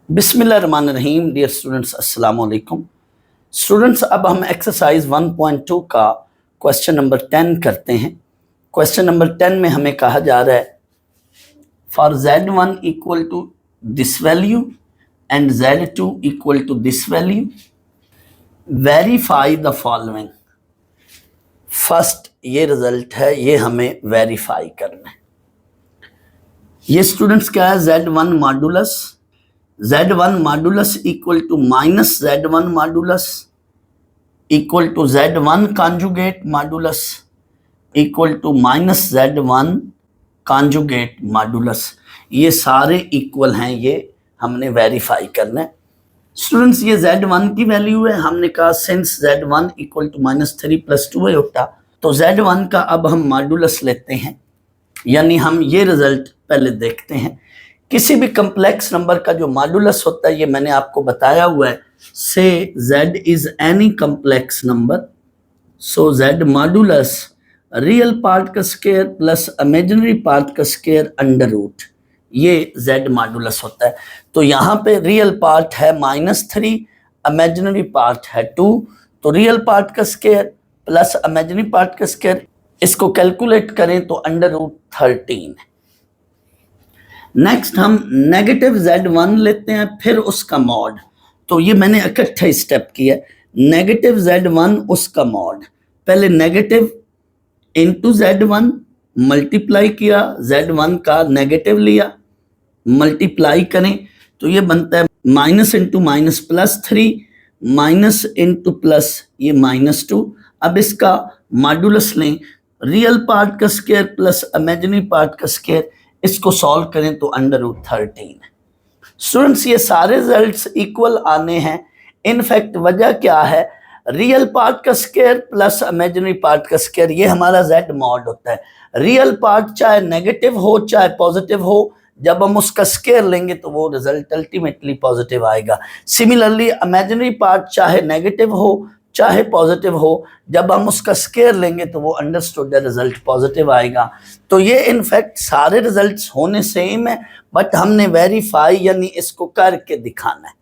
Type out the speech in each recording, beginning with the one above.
बिस्मिल्लाहिर्रहमानिर्रहीम। Dear students, अस्सलाम वालेकुम। स्टूडेंट्स, अब हम एक्सरसाइज 1.2 का क्वेश्चन नंबर 10 करते हैं। क्वेश्चन नंबर 10 में हमें कहा जा रहा है for z1 equal to this value and z2 equal to this value verify the following. First ये रिजल्ट है, ये हमें वेरीफाई करना है। ये स्टूडेंट्स क्या है, z1 modulus equal to minus z1 modulus equal to z1 conjugate modulus equal to minus z1 conjugate modulus. ये सारे इक्वल हैं, ये हमने वेरीफाई करना है। स्टूडेंट्स, ये z1 की वैल्यू है। हमने कहा सिंस z1 इक्वल टू -3 + 2 होता, तो z1 का अब हम मॉडुलस लेते हैं, यानी हम ये रिजल्ट पहले देखते हैं। किसी भी कम्प्लेक्स नंबर का जो मॉडुलस होता है, ये मैंने आपको बताया हुआ है। से z is any complex number, so z modulus real part का स्क्वायर प्लस इमेजिनरी पार्ट का स्क्वायर अंडर रूट, ये z मॉडुलस होता है। तो यहाँ पे रियल पार्ट है -3, इमेजिनरी पार्ट है 2, तो रियल पार्ट का स्क्वायर प्लस इमेजिनरी पार्ट का स्क्वायर, इसको कैलकुलेट करें तो अंडर रूट 13 है। नेक्स्ट हम नेगेटिव z1 लेते हैं, फिर उसका मॉड। तो ये मैंने इकट्ठा स्टेप किया, नेगेटिव z1 उसका मॉड। पहले नेगेटिव इंटू z1 मल्टीप्लाई किया, z1 का नेगेटिव लिया, मल्टीप्लाई करें तो ये बनता है minus into minus +3, minus into plus ये -2। अब इसका मॉडुलस लें, रियल पार्ट का स्क्वायर प्लस इमेजिनरी पार्ट का स्क्वायर, इसको सॉल्व करें तो अंडर रूट 13 है। स्टूडेंट्स, ये सारे रिजल्ट्स इक्वल आने हैं। इनफैक्ट वजह क्या है, रियल पार्ट का स्क्वायर प्लस इमेजिनरी पार्ट का स्क्वायर, ये हमारा z मॉड होता है। रियल पार्ट चाहे नेगेटिव हो चाहे पॉजिटिव हो, जब हम उसका स्क्वायर लेंगे तो वो रिजल्ट अल्टीमेटली पॉजिटिव आएगा। सिमिलरली इमेजिनरी पार्ट चाहे नेगेटिव हो चाहे पॉजिटिव हो, जब हम उसका स्क्वायर लेंगे तो वो अंडरस्टूड रिजल्ट पॉजिटिव आएगा। तो ये इनफैक्ट सारे रिजल्ट्स होने सेम है, बट हमने वेरीफाई यानी इसको करके दिखाना है।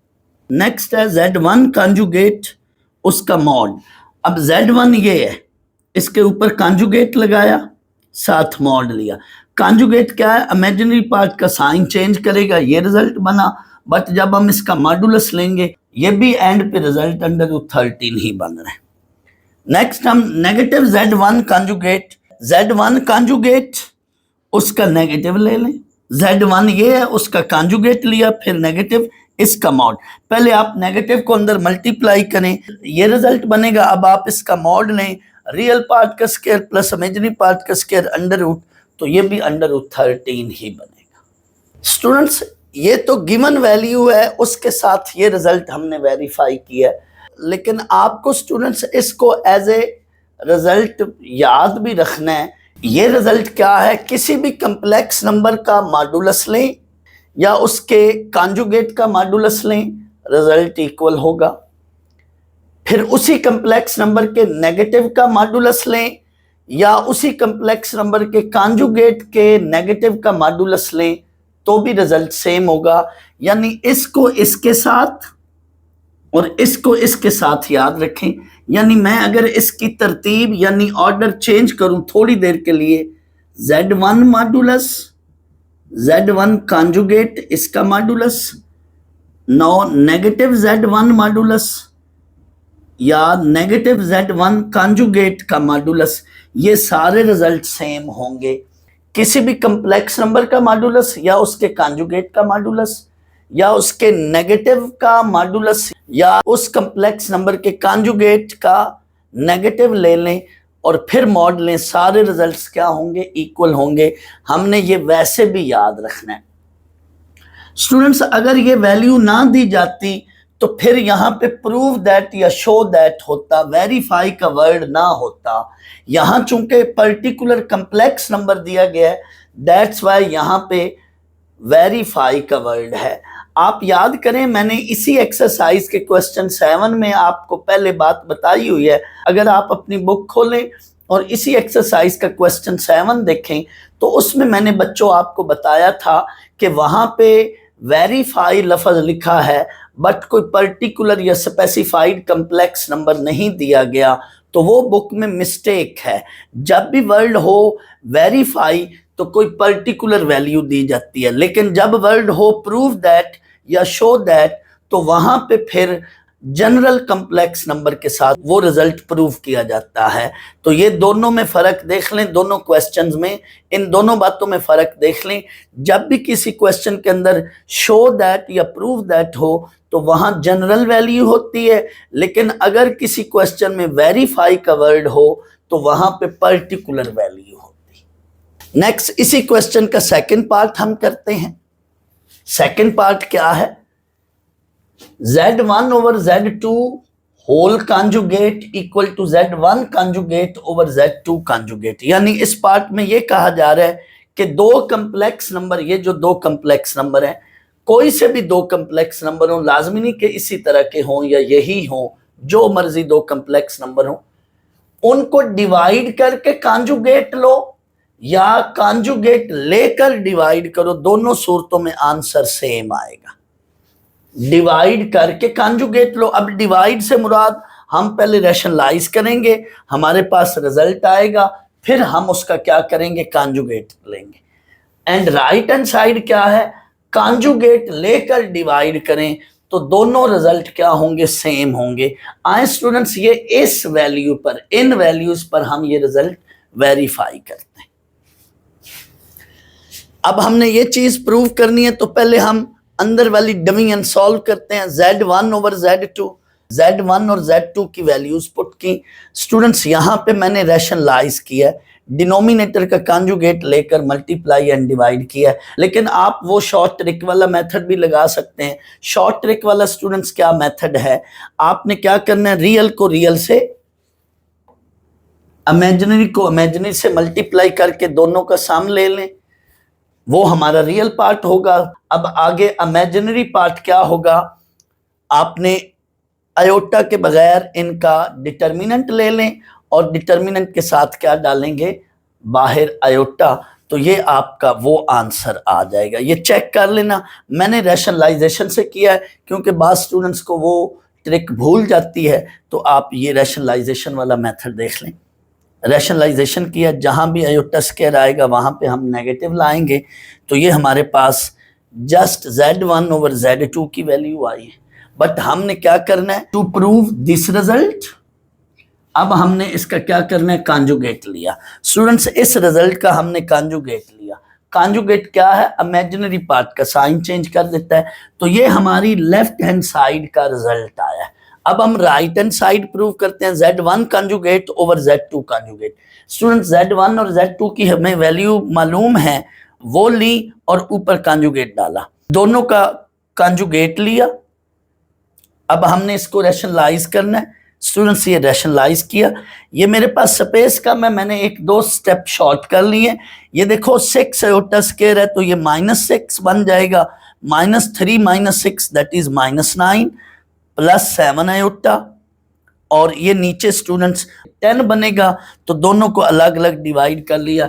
नेक्स्ट है z1 कॉन्जुगेट उसका मॉड। अब z1 ये है, इसके ऊपर कॉन्जुगेट लगाया, साथ मॉड लिया। कॉन्जुगेट क्या है, इमेजिनरी पार्ट का साइन चेंज करेगा, ये रिजल्ट बना। बट जब हम इसका मॉडुलस लेंगे, ये भी एंड पे रिजल्ट अंडर रूट 13 ही बन रहा है। नेक्स्ट हम नेगेटिव z1 कॉन्जुगेट उसका नेगेटिव ले लें। z1 ये है, उसका कॉन्जुगेट लिया, फिर नेगेटिव इसका मॉड। पहले आप नेगेटिव को अंदर मल्टीप्लाई करें, ये रिजल्ट बनेगा। अब आप इसका मॉड लें, रियल पार्ट का स्क्वायर प्लस इमेजिनरी पार्ट का स्क्वायर अंडर रूट, तो ये भी अंडर रूट 13 ही बनेगा। स्टूडेंट्स, ये तो गिवन वैल्यू है, उसके साथ ये रिजल्ट हमने वेरीफाई किया है। लेकिन आपको स्टूडेंट्स इसको एज ए रिजल्ट याद भी रखना है। ये रिजल्ट क्या है, किसी भी कम्प्लेक्स नंबर का मॉडुलस लें या उसके कॉन्जुगेट का मॉडुलस लें, रिजल्ट इक्वल होगा। फिर उसी कम्प्लेक्स नंबर के नेगेटिव का मॉडुलस लें या उसी कम्प्लेक्स नंबर के कॉन्जुगेट के नेगेटिव का मॉडुलस लें, तो भी रिजल्ट सेम होगा। यानी इसको इसके साथ और इसको इसके साथ याद रखें। यानी मैं अगर इसकी तरतीब यानी ऑर्डर चेंज करूं थोड़ी देर के लिए, z1 मॉडुलस, z1 कॉन्जुगेट इसका modulus, no negative z1 modulus या नेगेटिव z1 कॉन्जुगेट का मॉडुलस, ये सारे रिजल्ट सेम होंगे। किसी भी कम्प्लेक्स नंबर का मॉडुलस या उसके कॉन्जुगेट का मॉडुलस या उसके नेगेटिव का मॉडुलस या उस कम्प्लेक्स नंबर के कॉन्जुगेट का नेगेटिव ले लें और फिर मॉड लें, सारे रिजल्ट्स क्या होंगे, इक्वल होंगे। हमने ये वैसे भी याद रखना है। स्टूडेंट्स, अगर ये वैल्यू ना दी जाती तो फिर यहाँ पे प्रूव दैट या शो दैट होता, वेरीफाई का वर्ड ना होता। यहाँ चूंकि पर्टिकुलर कम्प्लेक्स नंबर दिया गया है, दैट्स वाई यहाँ पे वेरीफाई का वर्ड है। आप याद करें, मैंने इसी एक्सरसाइज के क्वेश्चन 7 में आपको पहले बात बताई हुई है। अगर आप अपनी बुक खोलें और इसी एक्सरसाइज का क्वेश्चन 7 देखें, तो उसमें मैंने बच्चों आपको बताया था कि वहाँ पे वेरीफाई लफ्ज लिखा है बट कोई पर्टिकुलर या स्पेसिफाइड कम्प्लेक्स नंबर नहीं दिया गया, तो वो बुक में मिस्टेक है। जब भी वर्ड हो वेरीफाई तो कोई पर्टिकुलर वैल्यू दी जाती है, लेकिन जब वर्ड हो प्रूव दैट या शो दैट तो वहां पे फिर जनरल कम्प्लेक्स नंबर के साथ वो रिजल्ट प्रूव किया जाता है। तो ये दोनों में फ़र्क देख लें, दोनों क्वेश्चंस में इन दोनों बातों में फ़र्क देख लें। जब भी किसी क्वेश्चन के अंदर शो दैट या प्रूव दैट हो तो वहाँ जनरल वैल्यू होती है, लेकिन अगर किसी क्वेश्चन में वेरीफाई का वर्ड हो तो वहाँ पे पर्टिकुलर वैल्यू होती है। नेक्स्ट इसी क्वेश्चन का सेकेंड पार्ट हम करते हैं। सेकेंड पार्ट क्या है? Z1 over Z2 whole conjugate equal to Z1 conjugate over Z2 conjugate. यानी इस पार्ट में ये कहा जा रहा है कि दो कम्प्लेक्स नंबर, ये जो दो कम्प्लेक्स नंबर हैं, कोई से भी दो कम्प्लेक्स नंबर हो, लाजमी नहीं कि इसी तरह के हों या यही हों, जो मर्जी दो कम्प्लेक्स नंबर हों, उनको डिवाइड करके कॉन्जुगेट लो या कॉन्जुगेट लेकर डिवाइड करो, दोनों सूरतों में आंसर सेम आएगा। डिवाइड करके कॉन्जुगेट लो। अब डिवाइड से मुराद हम पहले रैशनलाइज करेंगे, हमारे पास रिजल्ट आएगा, फिर हम उसका क्या करेंगे, कॉन्जुगेट लेंगे। एंड राइट हैंड साइड क्या है, कॉन्जुगेट लेकर डिवाइड करें तो दोनों रिजल्ट क्या होंगे, सेम होंगे। आए स्टूडेंट्स, ये इस वैल्यू पर, इन वैल्यूज पर हम ये रिजल्ट वेरीफाई करते हैं। अब हमने ये चीज प्रूव करनी है तो पहले हम अंदर वाली डिवीजन सॉल्व करते हैं। Z1 ओवर Z2, Z1 और Z2 की वैल्यूज पुट की। स्टूडेंट्स यहाँ पे मैंने रैशनलाइज किया है, डिनोमिनेटर का कॉन्जुगेट लेकर मल्टीप्लाई एंड डिवाइड किया है, लेकिन आप वो शॉर्ट ट्रिक वाला मेथड भी लगा सकते हैं। शॉर्ट ट्रिक वाला स्टूडेंट्स क्या मेथड है, आपने क्या करना है, रियल को रियल से, इमेजिनरी को इमेजिनरी से मल्टीप्लाई करके दोनों का सम ले लें, वो हमारा रियल पार्ट होगा। अब आगे इमेजिनरी पार्ट क्या होगा, आपने आयोटा के बगैर इनका डिटर्मिनेंट ले लें और डिटर्मिनेंट के साथ क्या डालेंगे, बाहर आयोटा, तो ये आपका वो आंसर आ जाएगा। ये चेक कर लेना, मैंने रैशनलाइजेशन से किया है क्योंकि बाद स्टूडेंट्स को वो ट्रिक भूल जाती है, तो आप ये रैशनलाइजेशन वाला मेथड देख लें। रैशनलाइजेशन किया, जहाँ भी आयोटा स्क्वायर आएगा वहाँ पे हम नेगेटिव लाएंगे, तो ये हमारे पास जस्ट Z1 ओवर Z2 की वैल्यू आई है। बट हमने क्या करना है, टू प्रूव दिस रिजल्ट, अब हमने इसका क्या करना है, कॉन्जुगेट लिया। स्टूडेंट्स, इस रिजल्ट का हमने कॉन्जुगेट लिया। कॉन्जुगेट क्या है, इमेजिनरी पार्ट का साइन चेंज कर देता है, तो ये हमारी लेफ्ट हैंड साइड का रिजल्ट आया। अब हम राइट हैंड साइड प्रूव करते हैं, Z1 conjugate over Z2 conjugate. Student, Z1 और Z2 की हमें वैल्यू मालूम है, वो ली और ऊपर कॉन्जुगेट डाला, दोनों का कॉन्जुगेट लिया। अब हमने इसको रैशनलाइज करना है। स्टूडेंट्स, ये रैशनलाइज किया, ये मेरे पास स्पेस कम है, मैंने एक दो स्टेप शॉर्ट कर लिए। ये देखो 6 आयोटा स्क्वायर है तो ये -6 बन जाएगा, -3 - 6 दैट इज -9 +7 आयोटा, और ये नीचे स्टूडेंट्स 10 बनेगा, तो दोनों को अलग अलग डिवाइड कर लिया।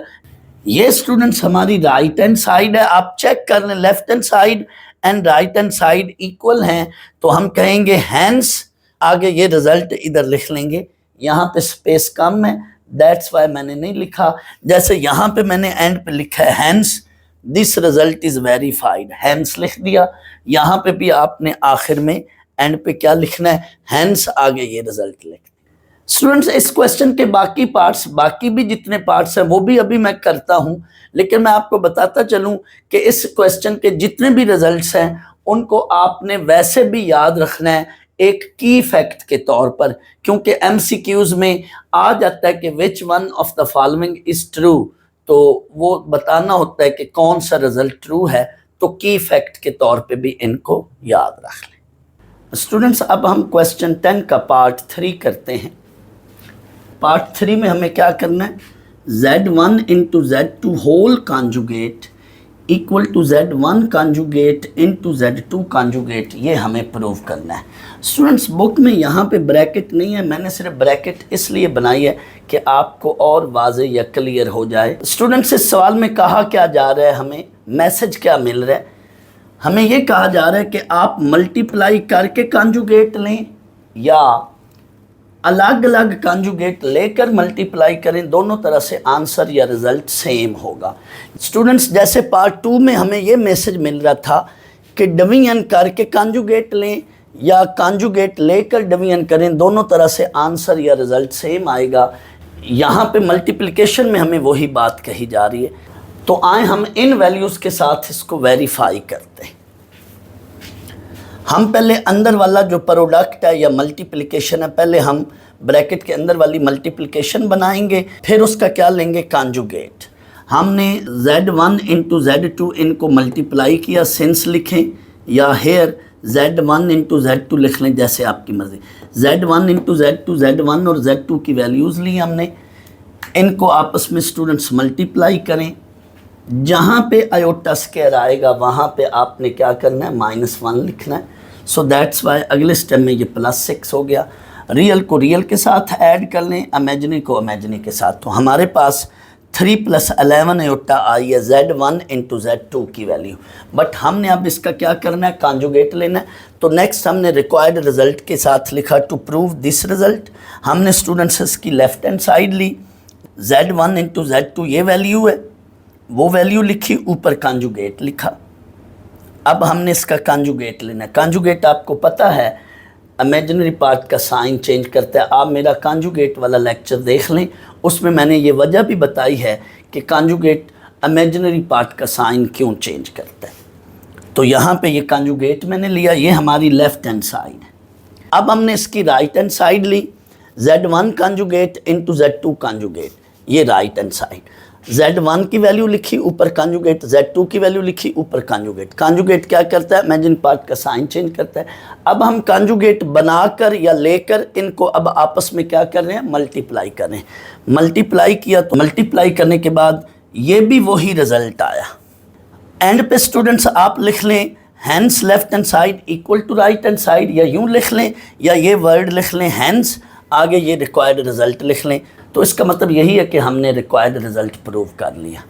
ये स्टूडेंट्स हमारी राइट हैंड साइड है। आप चेक कर लें, left hand side and right hand side equal हैं, तो हम कहेंगे हैंस, आगे ये रिजल्ट इधर लिख लेंगे। यहाँ पे स्पेस कम है, दैट्स वाई मैंने नहीं लिखा। जैसे यहाँ पे मैंने एंड पे लिखा है hence this result is verified, hence लिख दिया। यहाँ पे भी आपने आखिर में एंड पे क्या लिखना है, हैंस, आगे ये रिजल्ट लिख। स्टूडेंट्स, इस क्वेश्चन के बाकी पार्ट्स, बाकी भी जितने पार्ट्स हैं वो भी अभी मैं करता हूं, लेकिन मैं आपको बताता चलूं कि इस क्वेश्चन के जितने भी रिजल्ट्स हैं उनको आपने वैसे भी याद रखना है एक की फैक्ट के तौर पर, क्योंकि एमसीक्यूज में आ जाता है कि which one of the following is true, तो वो बताना होता है कि कौन सा रिजल्ट ट्रू है, तो की फैक्ट के तौर पे भी इनको याद रख लें। स्टूडेंट्स, अब हम क्वेश्चन 10 का पार्ट 3 करते हैं। पार्ट 3 में हमें क्या करना है, Z1 into Z2 whole conjugate equal to Z1 conjugate into Z2 conjugate, ये हमें प्रूव करना है। स्टूडेंट्स, बुक में यहाँ पे ब्रैकेट नहीं है, मैंने सिर्फ ब्रैकेट इसलिए बनाई है कि आपको और वाज़े या क्लियर हो जाए। स्टूडेंट्स, इस सवाल में कहा क्या जा रहा है, हमें मैसेज क्या मिल रहा है, हमें ये कहा जा रहा है कि आप मल्टीप्लाई करके कॉन्जुगेट लें या अलग अलग कॉन्जुगेट लेकर मल्टीप्लाई करें, दोनों तरह से आंसर या रिजल्ट सेम होगा। स्टूडेंट्स, जैसे पार्ट 2 में हमें ये मैसेज मिल रहा था कि डिवीजन करके कॉन्जुगेट लें या कॉन्जुगेट लेकर डिवीजन करें, दोनों तरह से आंसर या रिजल्ट सेम आएगा। यहाँ पे मल्टीप्लिकेशन में हमें वही बात कही जा रही है। तो आए हम इन वैल्यूज़ के साथ इसको वेरीफाई करते हैं। हम पहले अंदर वाला जो प्रोडक्ट है या मल्टीप्लिकेशन है, पहले हम ब्रैकेट के अंदर वाली मल्टीप्लिकेशन बनाएंगे, फिर उसका क्या लेंगे, कॉन्जुगेट। हमने Z1 इंटू Z2 इनको मल्टीप्लाई किया, सिंस लिखें या हेयर Z1 इंटू Z2 लिख लें, जैसे आपकी मर्ज़ी। Z1 इंटू Z2, Z1 और Z2 की वैल्यूज़ ली हमने, इनको आपस में स्टूडेंट्स मल्टीप्लाई करें। जहाँ पे आयोटा स्क्वायर आएगा वहाँ पे आपने क्या करना है, -1 लिखना है। सो दैट्स वाई अगले स्टेप में ये +6 हो गया। रियल को रियल के साथ ऐड कर लें, इमेजिनरी को इमेजिनरी के साथ। तो हमारे पास 3 + 11 आयोटा आई है Z1 इंटू Z2 की वैल्यू। बट हमने अब इसका क्या करना है, कॉन्जुगेट लेना है। तो नेक्स्ट हमने रिक्वायर्ड रिजल्ट के साथ लिखा टू प्रूव दिस रिजल्ट। हमने स्टूडेंट्स इसकी लेफ्ट हैंड साइड ली, Z1 इंटू Z2 ये वैल्यू है, वो वैल्यू लिखी, ऊपर कॉन्जुगेट लिखा। अब हमने इसका कॉन्जुगेट लेना है। कॉन्जुगेट आपको पता है इमेजिनरी पार्ट का साइन चेंज करता है। आप मेरा कॉन्जुगेट वाला लेक्चर देख लें, उसमें मैंने ये वजह भी बताई है कि कॉन्जुगेट इमेजिनरी पार्ट का साइन क्यों चेंज करता है। तो यहाँ पे ये कॉन्जुगेट मैंने लिया, ये हमारी लेफ्ट हैंड साइड है। अब हमने इसकी राइट हैंड साइड ली, Z1 conjugate into Z2 conjugate, ये राइट हैंड साइड। Z1 की वैल्यू लिखी, ऊपर कॉन्जुगेट, Z2 की वैल्यू लिखी, ऊपर कॉन्जुगेट। कॉन्जुगेट क्या करता है, इमेजिन पार्ट का साइन चेंज करता है। अब हम कॉन्जुगेट बनाकर या लेकर इनको अब आपस में क्या कर रहे हैं, मल्टीप्लाई कर रहे हैं। मल्टीप्लाई किया तो मल्टीप्लाई करने के बाद ये भी वही रिजल्ट आया। एंड पे स्टूडेंट्स आप लिख लें hence left hand side equal to right hand side, या यूँ लिख लें या ये वर्ड लिख लें हैंस, आगे ये रिक्वायर्ड रिजल्ट लिख लें। तो इसका मतलब यही है कि हमने रिक्वायर्ड रिजल्ट प्रूव कर लिया।